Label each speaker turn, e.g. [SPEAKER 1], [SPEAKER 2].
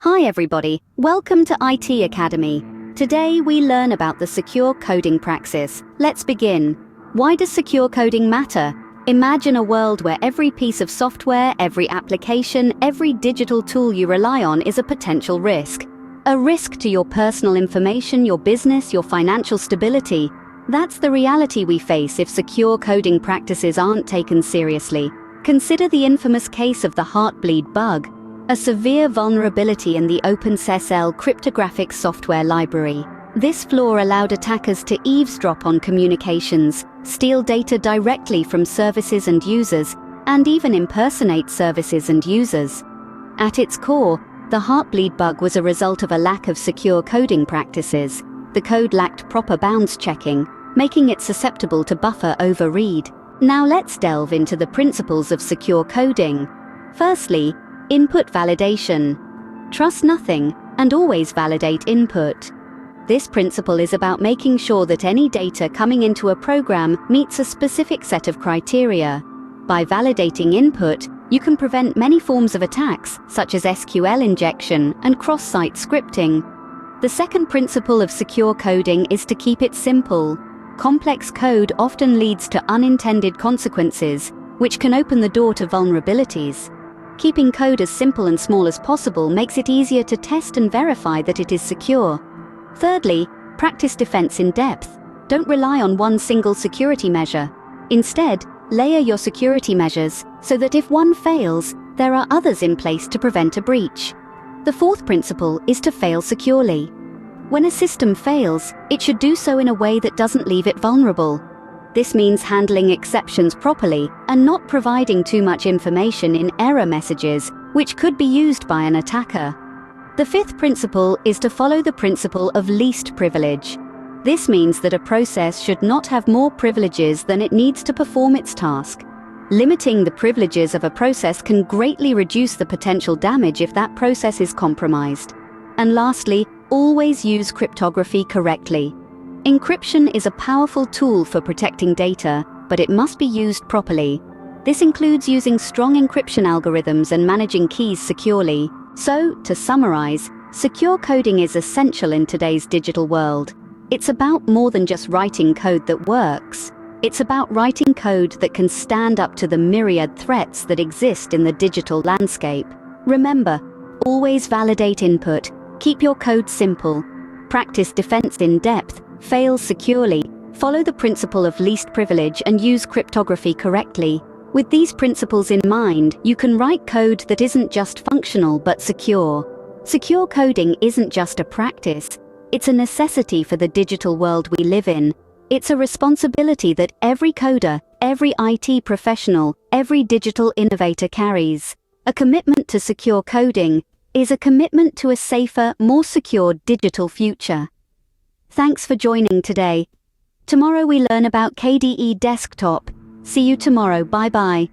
[SPEAKER 1] Hi everybody, welcome to IT Academy. Today we learn about the secure coding praxis. Let's begin. Why does secure coding matter? Imagine a world where every piece of software, every application, every digital tool you rely on is a potential risk. A risk to your personal information, your business, your financial stability. That's the reality we face if secure coding practices aren't taken seriously. Consider the infamous case of the Heartbleed bug, a severe vulnerability in the OpenSSL cryptographic software library. This flaw allowed attackers to eavesdrop on communications, steal data directly from services and users, and even impersonate services and users. At its core, the Heartbleed bug was a result of a lack of secure coding practices. The code lacked proper bounds checking, making it susceptible to buffer overread. Now let's delve into the principles of secure coding. Firstly, input validation. Trust nothing and always validate input. This principle is about making sure that any data coming into a program meets a specific set of criteria. By validating input, you can prevent many forms of attacks, such as SQL injection and cross-site scripting. The second principle of secure coding is to keep it simple. Complex code often leads to unintended consequences, which can open the door to vulnerabilities. Keeping code as simple and small as possible makes it easier to test and verify that it is secure. Thirdly, practice defense in depth. Don't rely on one single security measure. Instead, layer your security measures so that if one fails, there are others in place to prevent a breach. The fourth principle is to fail securely. When a system fails, it should do so in a way that doesn't leave it vulnerable. This means handling exceptions properly and not providing too much information in error messages, which could be used by an attacker. The fifth principle is to follow the principle of least privilege. This means that a process should not have more privileges than it needs to perform its task. Limiting the privileges of a process can greatly reduce the potential damage if that process is compromised. And lastly, always use cryptography correctly. Encryption is a powerful tool for protecting data, but it must be used properly. This includes using strong encryption algorithms and managing keys securely. So, to summarize, secure coding is essential in today's digital world. It's about more than just writing code that works. It's about writing code that can stand up to the myriad threats that exist in the digital landscape. Remember, always validate input, keep your code simple, practice defense in depth, fail securely, follow the principle of least privilege and use cryptography correctly. With these principles in mind, you can write code that isn't just functional but secure. Secure coding isn't just a practice, it's a necessity for the digital world we live in. It's a responsibility that every coder, every IT professional, every digital innovator carries. A commitment to secure coding is a commitment to a safer, more secure digital future. Thanks for joining today. Tomorrow we learn about KDE Desktop. See you tomorrow. Bye-bye.